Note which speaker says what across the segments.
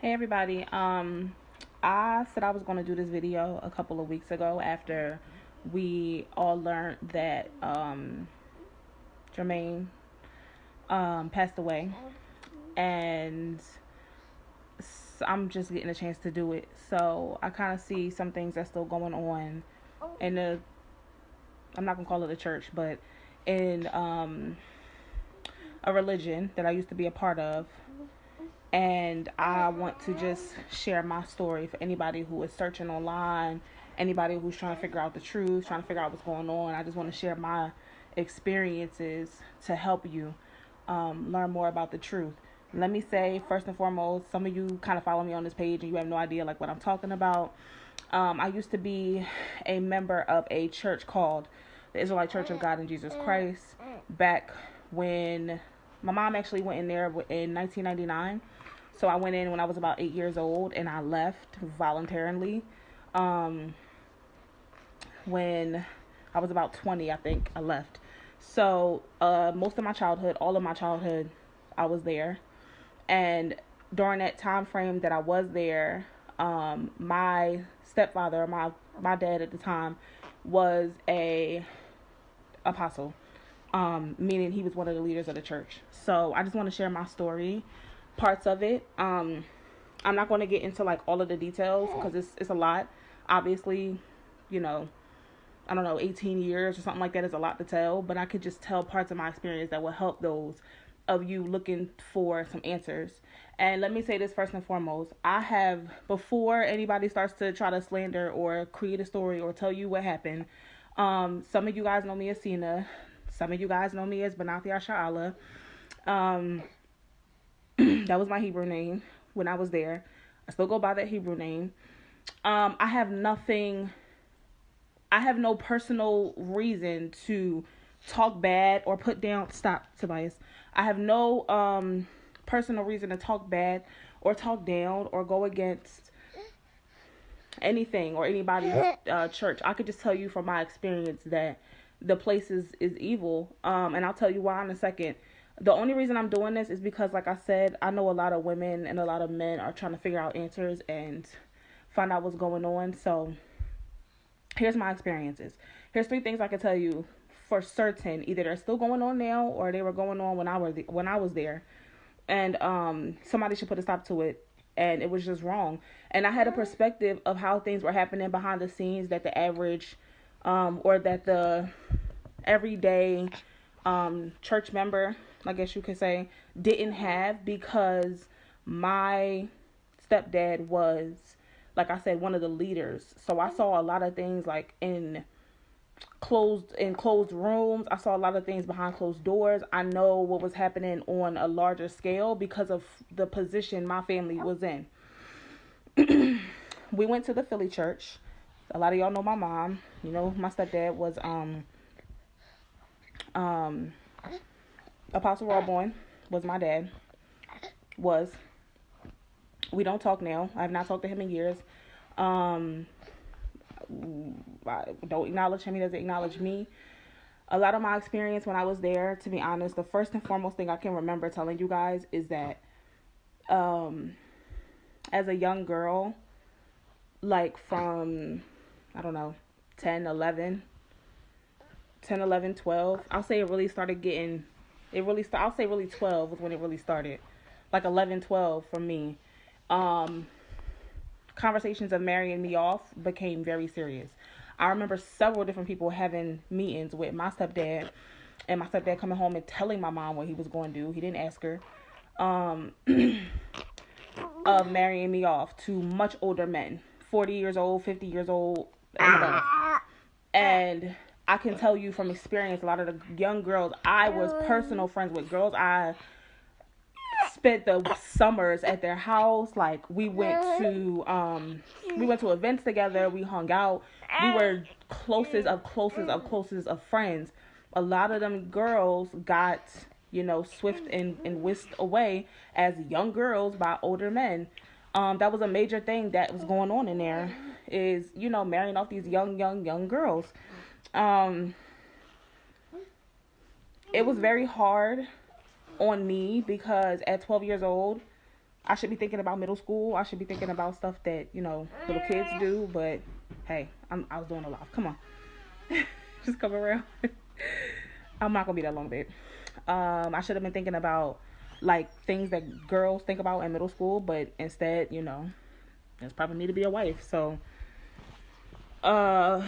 Speaker 1: Hey everybody. I said I was going to do this video a couple of weeks ago after we all learned that Jermaine passed away, and I'm just getting a chance to do it. So I kind of see some things that's still going on in the, I'm not gonna call it a church, but in a religion that I used to be a part of, and I want to just share my story for anybody who is searching online, anybody who's trying to figure out the truth, trying to figure out what's going on. I just want to share my experiences to help you learn more about the truth. Let me say, first and foremost, some of you kind of follow me on this page and you have no idea like what I'm talking about. I used to be a member of a church called the Israelite Church of God in Jesus Christ back when my mom actually went in there in 1999. So I went in when I was about 8 years old, and I left voluntarily. When I was about 20, I think I left. So most of my childhood, all of my childhood, I was there. And during that time frame that I was there, my stepfather, my dad at the time, was a apostle, meaning he was one of the leaders of the church. So I just want to share my story, parts of it. I'm not going to get into like all of the details because it's a lot. Obviously, you know, I don't know, 18 years or something like that is a lot to tell, but I could just tell parts of my experience that will help those of you looking for some answers. And let me say this first and foremost. I have, before anybody starts to try to slander or create a story or tell you what happened, some of you guys know me as Cena. Some of you guys know me as Benathia Sha'ala. That was my Hebrew name when I was there. I still go by that Hebrew name. I have no personal reason to talk bad or put down. Stop, Tobias. I have no personal reason to talk bad or talk down or go against anything or anybody's church. I could just tell you from my experience that the place is evil. And I'll tell you why in a second. The only reason I'm doing this is because, like I said, I know a lot of women and a lot of men are trying to figure out answers and find out what's going on. So here's my experiences. Here's 3 things I can tell you for certain. Either they're still going on now or they were going on when I was there. And somebody should put a stop to it. And it was just wrong. And I had a perspective of how things were happening behind the scenes that the average or that the everyday church member, I guess you could say, didn't have, because my stepdad was, like I said, one of the leaders. So I saw a lot of things like in closed rooms. I saw a lot of things behind closed doors. I know what was happening on a larger scale because of the position my family was in. We went to the Philly church. A lot of y'all know my mom. You know, my stepdad was Apostle Raawban was my dad. Was. We don't talk now. I have not talked to him in years. I don't acknowledge him. He doesn't acknowledge me. A lot of my experience when I was there, to be honest, the first and foremost thing I can remember telling you guys is that as a young girl, like from, I don't know, 10, 11, 12, I'll say it really started getting, I'll say really 12 was when it really started. Like 11, 12 for me. Conversations of marrying me off became very serious. I remember several different people having meetings with my stepdad, and my stepdad coming home and telling my mom what he was going to do. He didn't ask her. Of marrying me off to much older men, 40 years old, 50 years old, and above. And I can tell you from experience, a lot of the young girls I was personal friends with, girls I spent the summers at their house. Like we went to events together. We hung out. We were closest of friends. A lot of them girls got, swift and whisked away as young girls by older men. That was a major thing that was going on in there, is, marrying off these young girls. It was very hard on me because at 12 years old, I should be thinking about middle school. I should be thinking about stuff that, little kids do. But hey, I was doing a lot. Come on. Just come around. I'm not going to be that long, babe. I should have been thinking about, like, things that girls think about in middle school. But instead, it's probably me to be a wife. So, a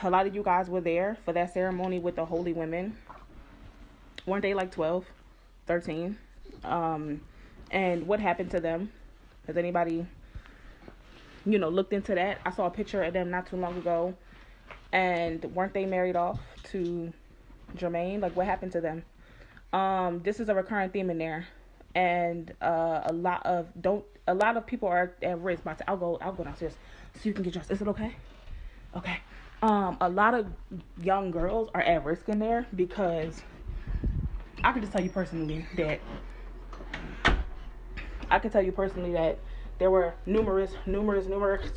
Speaker 1: lot of you guys were there for that ceremony with the holy women. Weren't they like 12, 13? And what happened to them? Has anybody, looked into that? I saw a picture of them not too long ago. And weren't they married off to Jermaine? Like, what happened to them? This is a recurring theme in there. And a lot of people are at risk. I'll go downstairs so you can get dressed. Is it okay? Okay. A lot of young girls are at risk in there because I can just tell you personally that there were numerous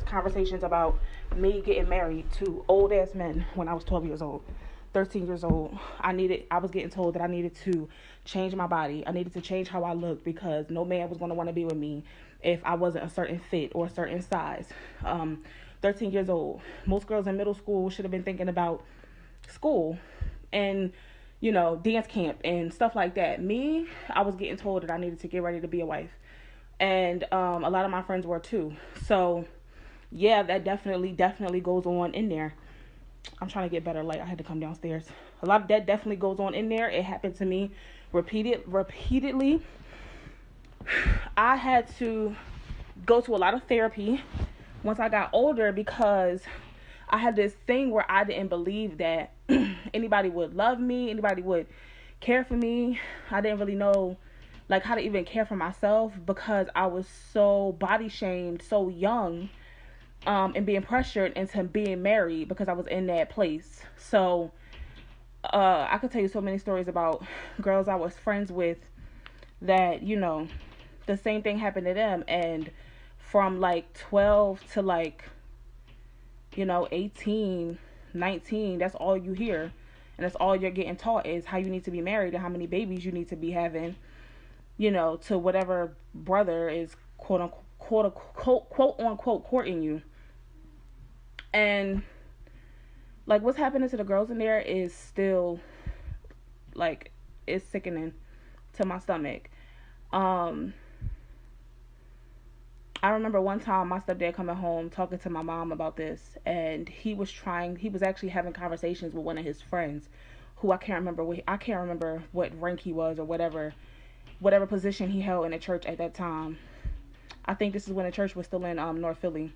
Speaker 1: conversations about me getting married to old ass men when I was 12 years old, 13 years old. I was getting told that I needed to change my body. I needed to change how I looked because no man was going to want to be with me if I wasn't a certain fit or a certain size. 13 years old. Most girls in middle school should have been thinking about school and, dance camp and stuff like that. Me, I was getting told that I needed to get ready to be a wife. And a lot of my friends were too. So, yeah, that definitely goes on in there. I'm trying to get better light. I had to come downstairs. A lot of that definitely goes on in there. It happened to me repeatedly. I had to go to a lot of therapy once I got older because I had this thing where I didn't believe that anybody would love me, anybody would care for me. I didn't really know like how to even care for myself because I was so body shamed so young, and being pressured into being married because I was in that place. So I could tell you so many stories about girls I was friends with that, the same thing happened to them, and from like 12 to like 18, 19, that's all you hear, and that's all you're getting taught is how you need to be married and how many babies you need to be having, to whatever brother is quote unquote courting you. And like what's happening to the girls in there is still like, it's sickening to my stomach. I remember one time my stepdad coming home talking to my mom about this, and he was actually having conversations with one of his friends who I can't remember what rank he was or whatever position he held in the church at that time. I think this is when the church was still in North Philly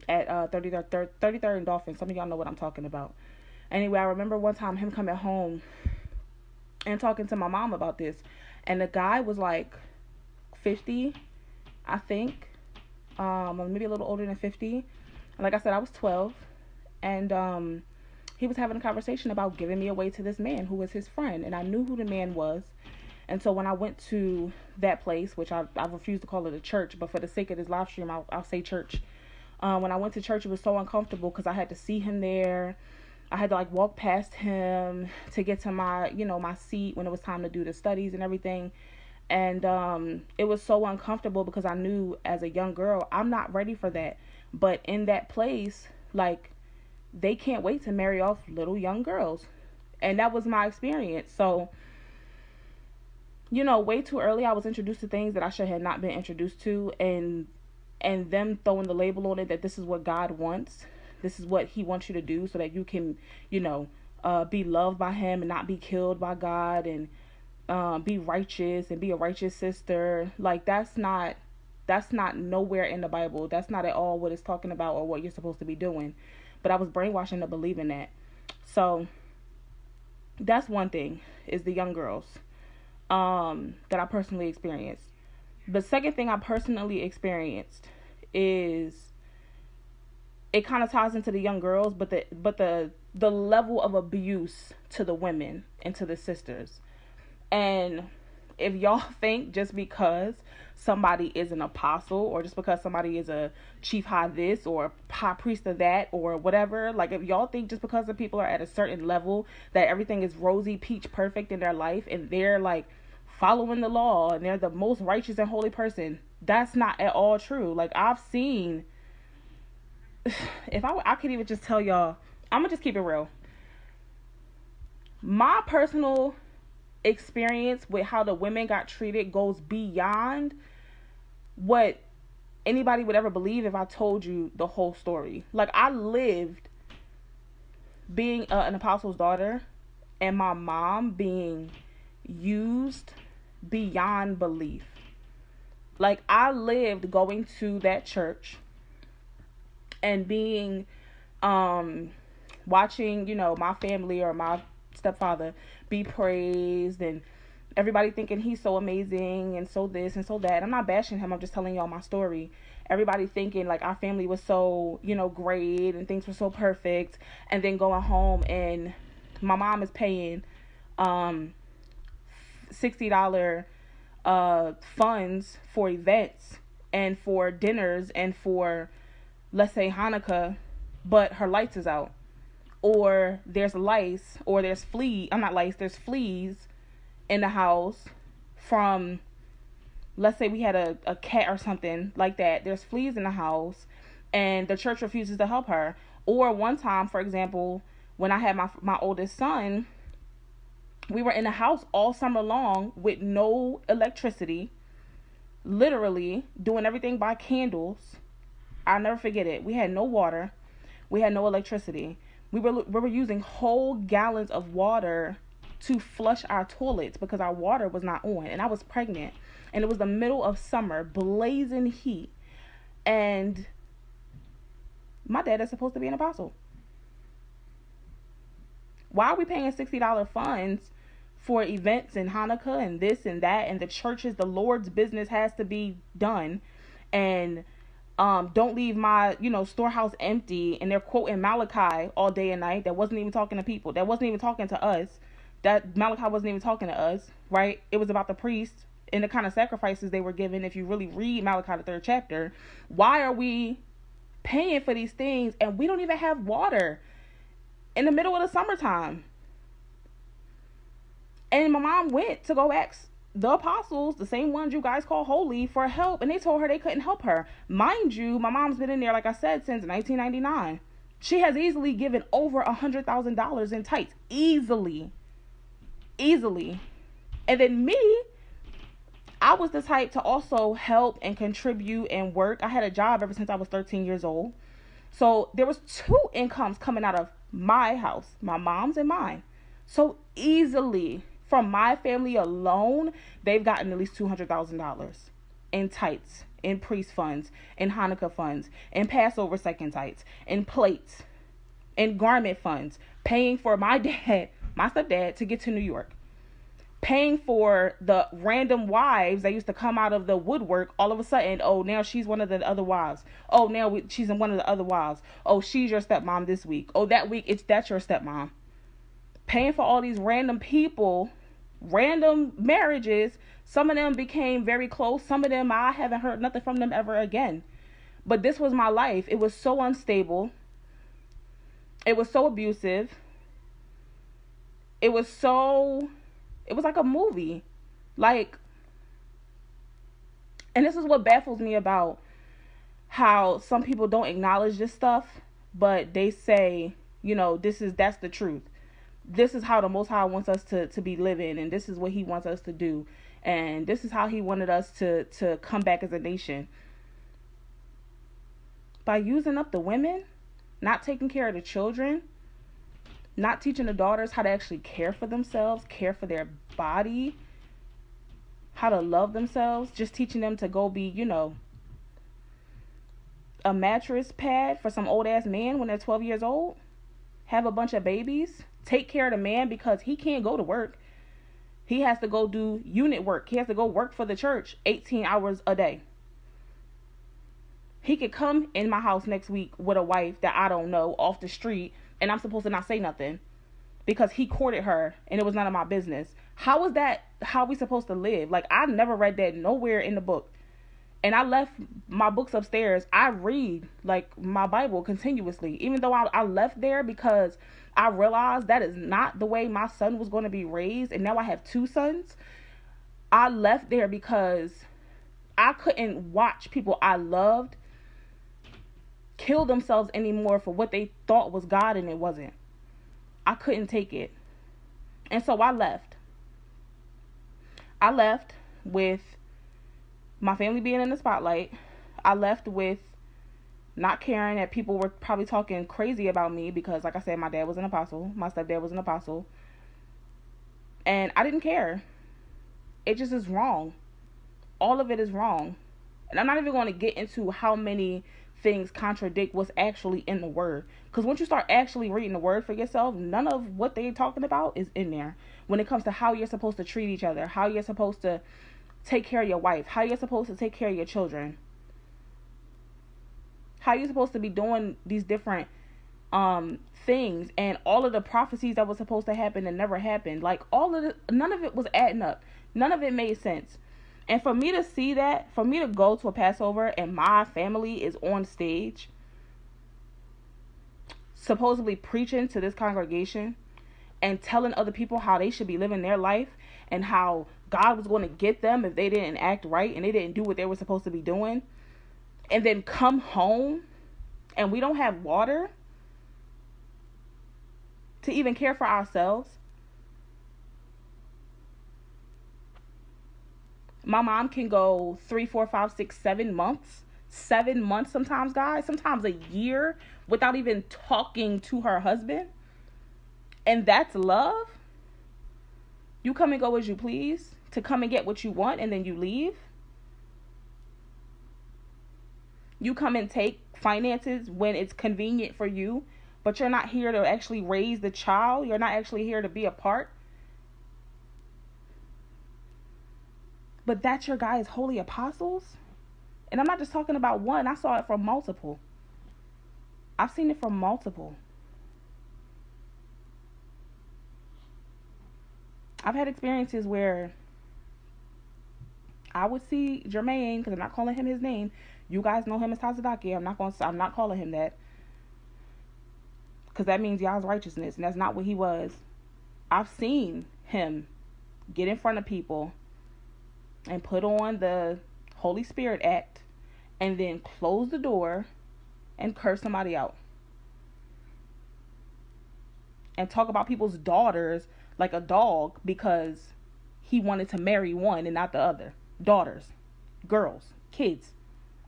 Speaker 1: at 33rd and Dolphin. Some of y'all know what I'm talking about. Anyway, I remember one time him coming home and talking to my mom about this, and the guy was like 50, I think, maybe a little older than 50. And like I said, I was 12, and he was having a conversation about giving me away to this man who was his friend, and I knew who the man was. And so when I went to that place, which I refuse to call it a church, but for the sake of this live stream, I'll say church. When I went to church, it was so uncomfortable because I had to see him there. I had to like walk past him to get to my, my seat when it was time to do the studies and everything. And it was so uncomfortable because I knew as a young girl, I'm not ready for that. But in that place, like, they can't wait to marry off little young girls. And that was my experience. So, way too early, I was introduced to things that I should have not been introduced to. And them throwing the label on it that this is what God wants. This is what he wants you to do so that you can, be loved by him and not be killed by God, and be righteous and be a righteous sister. Like, that's not nowhere in the Bible. That's not at all what it's talking about or what you're supposed to be doing. But I was brainwashed into believing that. So that's one thing, is the young girls that I personally experienced. The second thing I personally experienced is, it kind of ties into the young girls, but the level of abuse to the women and to the sisters. And if y'all think just because somebody is an apostle, or just because somebody is a chief high this or high priest of that or whatever, like if y'all think just because the people are at a certain level that everything is rosy peach perfect in their life and they're like following the law and they're the most righteous and holy person. That's not at all true. Like, I've seen, if I could even just tell y'all, I'm gonna just keep it real. My personal experience with how the women got treated goes beyond what anybody would ever believe if I told you the whole story. Like, I lived being an apostle's daughter and my mom being used beyond belief. Like, I lived going to that church and being watching, you know, my family or my stepfather be praised and everybody thinking he's so amazing and so this and so that. I'm not bashing him, I'm just telling y'all my story. Everybody thinking like our family was so, you know, great and things were so perfect, and then going home and my mom is paying $60 funds for events and for dinners and for, let's say, Hanukkah, but her lights is out, or there's lice, or there's there's fleas in the house from, let's say we had a cat or something like that. There's fleas in the house and the church refuses to help her. Or one time, for example, when I had my oldest son, we were in the house all summer long with no electricity, literally doing everything by candles. I'll never forget it. We had no water. We had no electricity. We were using whole gallons of water to flush our toilets because our water was not on. And I was pregnant. And it was the middle of summer, blazing heat. And my dad is supposed to be an apostle. Why are we paying $60 funds for events and Hanukkah and this and that, and the churches, the Lord's business has to be done, and don't leave my, you know, storehouse empty, and they're quoting Malachi all day and night that wasn't even talking to people, that wasn't even talking to us, that Malachi wasn't even talking to us, right? It was about the priests and the kind of sacrifices they were given. If you really read Malachi, the 3rd chapter, why are we paying for these things and we don't even have water in the middle of the summertime? And my mom went to go ask the apostles, the same ones you guys call holy, for help, and they told her they couldn't help her. Mind you, my mom's been in there, like I said, since 1999. She has easily given over $100,000 in tights. Easily. And then me, I was the type to also help and contribute and work. I had a job ever since I was 13 years old. So there was 2 incomes coming out of my house, my mom's and mine. So easily, from my family alone, they've gotten at least $200,000 in tights, in priest funds, in Hanukkah funds, in Passover second tights, in plates, in garment funds, paying for my stepdad to get to New York, paying for the random wives that used to come out of the woodwork all of a sudden. Oh, now she's one of the other wives. Oh, now she's in one of the other wives. Oh, she's your stepmom this week. Oh, that week that's your stepmom. Paying for all these random people, random marriages. Some of them became very close. Some of them, I haven't heard nothing from them ever again. But this was my life. It was so unstable. It was so abusive. It was like a movie. Like, and this is what baffles me about how some people don't acknowledge this stuff, but they say, you know, that's the truth. This is how the Most High wants us to be living, and this is what he wants us to do, and this is how he wanted us to come back as a nation. By using up the women, not taking care of the children, not teaching the daughters how to actually care for themselves, care for their body, how to love themselves, just teaching them to go be, you know, a mattress pad for some old ass man when they're 12 years old, have a bunch of babies, take care of the man because he can't go to work. He has to go do unit work. He has to go work for the church 18 hours a day. He could come in my house next week with a wife that I don't know off the street, and I'm supposed to not say nothing because he courted her and it was none of my business. How is that how we supposed to live? Like, I never read that nowhere in the book. And I left my books upstairs. I read, like, my Bible continuously, even though I left there because I realized that is not the way my son was going to be raised. And now I have 2 sons. I left there because I couldn't watch people I loved kill themselves anymore for what they thought was God and it wasn't. I couldn't take it. And so I left. I left with my family being in the spotlight. I left with not caring that people were probably talking crazy about me because, like I said, my dad was an apostle. My stepdad was an apostle. And I didn't care. It just is wrong. All of it is wrong. And I'm not even going to get into how many things contradict what's actually in the word. Because once you start actually reading the word for yourself, none of what they're talking about is in there. When it comes to how you're supposed to treat each other, how you're supposed to take care of your wife, how you're supposed to take care of your children, how you're supposed to be doing these different things, and all of the prophecies that was supposed to happen and never happened. Like, all of it, none of it was adding up. None of it made sense. And for me to see that, for me to go to a Passover and my family is on stage supposedly preaching to this congregation and telling other people how they should be living their life and how God was going to get them if they didn't act right and they didn't do what they were supposed to be doing, and then come home and we don't have water to even care for ourselves. My mom can go 3, 4, 5, 6, 7 months. 7 months sometimes, guys. Sometimes a year without even talking to her husband. And that's love? You come and go as you please to come and get what you want and then you leave? You come and take finances when it's convenient for you, but you're not here to actually raise the child. You're not actually here to be a part. But that's your guys' holy apostles? And I'm not just talking about one. I saw it from multiple. I've seen it from multiple. I've had experiences where I would see Jermaine, because I'm not calling him his name. You guys know him as tazadaqyah. I'm not calling him that, because that means y'all's righteousness, and that's not what he was. I've seen him get in front of people and put on the Holy Spirit act and then close the door and curse somebody out and talk about people's daughters like a dog because he wanted to marry one and not the other. Daughters, girls, kids.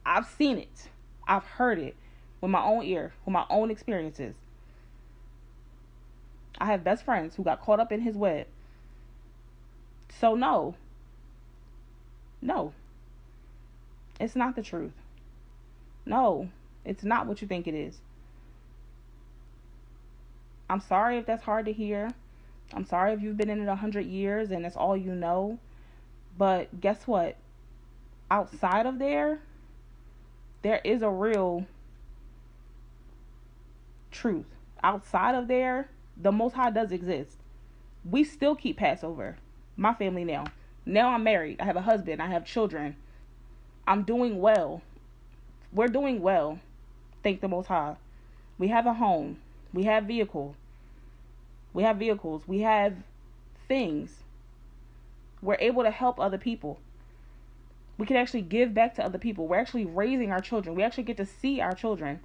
Speaker 1: I've seen it. I've heard it with my own ear, with my own experiences. I have best friends who got caught up in his web. So no, it's not the truth. No, it's not what you think it is. I'm sorry if that's hard to hear. I'm sorry if you've been in it 100 years and that's all you know. But guess what? Outside of there is a real truth. Outside of there, the Most High does exist. We still keep Passover. My family now. Now I'm married. I have a husband. I have children. I'm doing well. We're doing well. Thank the Most High. We have a home. We have vehicles. We have things. We're able to help other people. We can actually give back to other people. We're actually raising our children. We actually get to see our children.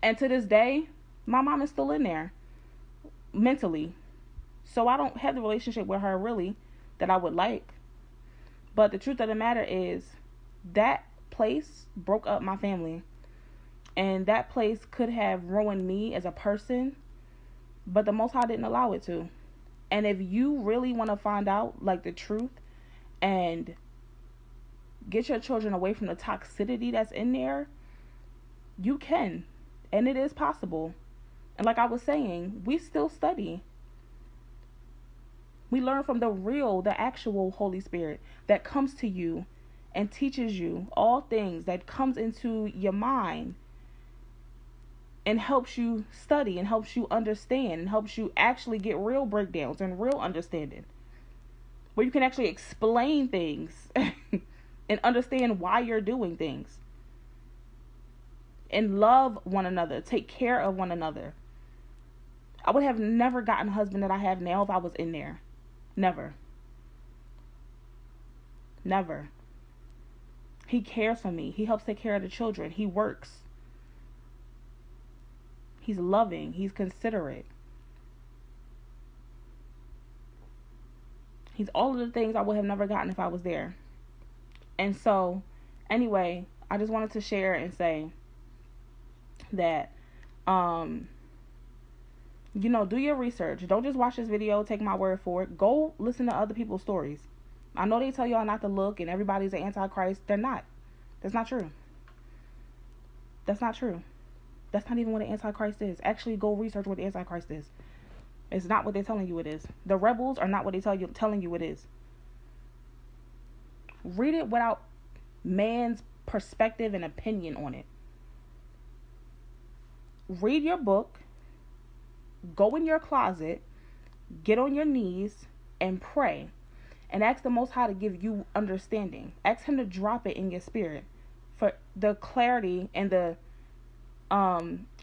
Speaker 1: And to this day, my mom is still in there mentally. So I don't have the relationship with her really that I would like. But the truth of the matter is that place broke up my family. And that place could have ruined me as a person. But the Most High didn't allow it to. And if you really want to find out like the truth and get your children away from the toxicity that's in there, you can. And it is possible. And like I was saying, we still study. We learn from the actual Holy Spirit that comes to you and teaches you all things, that comes into your mind and helps you study and helps you understand and helps you actually get real breakdowns and real understanding, where you can actually explain things and understand why you're doing things and love one another, take care of one another. I would have never gotten the husband that I have now if I was in there. Never. Never. He cares for me. He helps take care of the children. He works. He's loving. He's considerate. He's all of the things I would have never gotten if I was there. And so, anyway, I just wanted to share and say that, do your research. Don't just watch this video, take my word for it. Go listen to other people's stories. I know they tell y'all not to look and everybody's an antichrist. They're not. That's not true. That's not true. That's not even what an antichrist is. Actually, go research what the antichrist is. It's not what they're telling you it is. The rebels are not what they're telling you it is. Read it without man's perspective and opinion on it. Read your book. Go in your closet. Get on your knees and pray. And ask the Most High to give you understanding. Ask him to drop it in your spirit for the clarity and the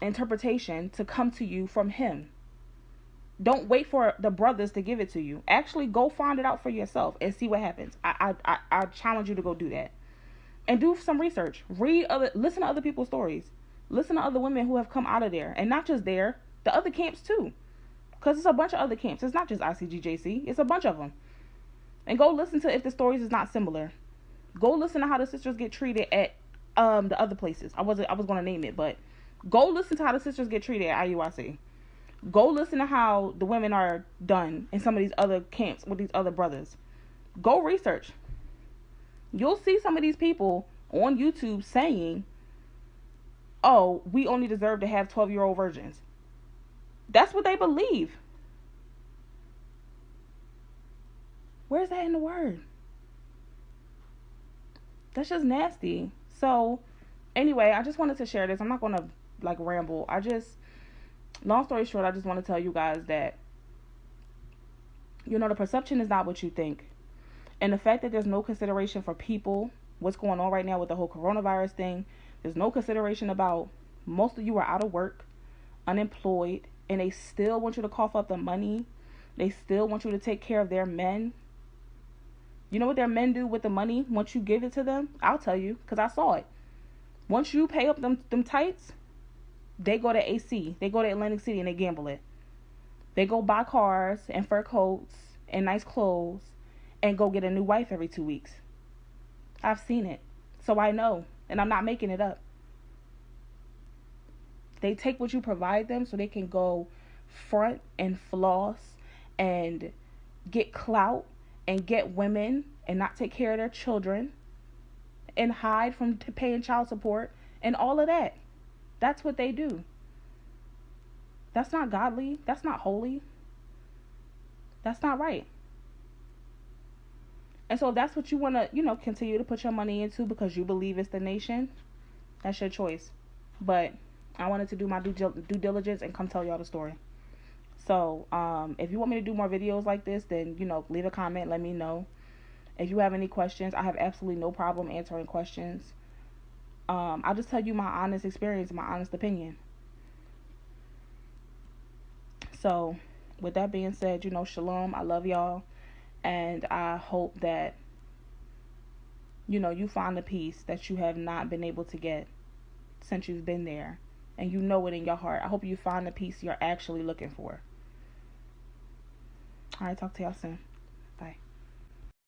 Speaker 1: interpretation to come to you from him. Don't wait for the brothers to give it to you. Actually, go find it out for yourself and see what happens. I challenge you to go do that. And do some research. Listen to other people's stories. Listen to other women who have come out of there. And not just there, the other camps too. Because it's a bunch of other camps. It's not just Icgjc. It's a bunch of them. And go listen to if the stories is not similar. Go listen to how the sisters get treated at the other places. I was going to name it, but go listen to how the sisters get treated at IUIC. Go listen to how the women are done in some of these other camps with these other brothers. Go research. You'll see some of these people on YouTube saying, oh, we only deserve to have 12-year-old virgins. That's what they believe. Where's that in the word? That's just nasty. So, anyway, I just wanted to share this. I'm not going to, ramble. Long story short, I just want to tell you guys that, the perception is not what you think. And the fact that there's no consideration for people, what's going on right now with the whole coronavirus thing, there's no consideration about most of you are out of work, unemployed, and they still want you to cough up the money. They still want you to take care of their men. You know what their men do with the money once you give it to them? I'll tell you, because I saw it. Once you pay up them tights, they go to AC. They go to Atlantic City and they gamble it. They go buy cars and fur coats and nice clothes and go get a new wife every 2 weeks. I've seen it. So I know. And I'm not making it up. They take what you provide them so they can go front and floss and get clout and get women and not take care of their children and hide from paying child support and all of that. That's what they do. That's not godly. That's not holy. That's not right. And so if that's what you want to, continue to put your money into because you believe it's the nation, that's your choice. But I wanted to do my due diligence and come tell y'all the story. So, if you want me to do more videos like this, then, leave a comment, let me know. If you have any questions, I have absolutely no problem answering questions. I'll just tell you my honest experience, my honest opinion. So, with that being said, shalom, I love y'all. And I hope that, you find the peace that you have not been able to get since you've been there. And you know it in your heart. I hope you find the peace you're actually looking for. All right, talk to y'all soon.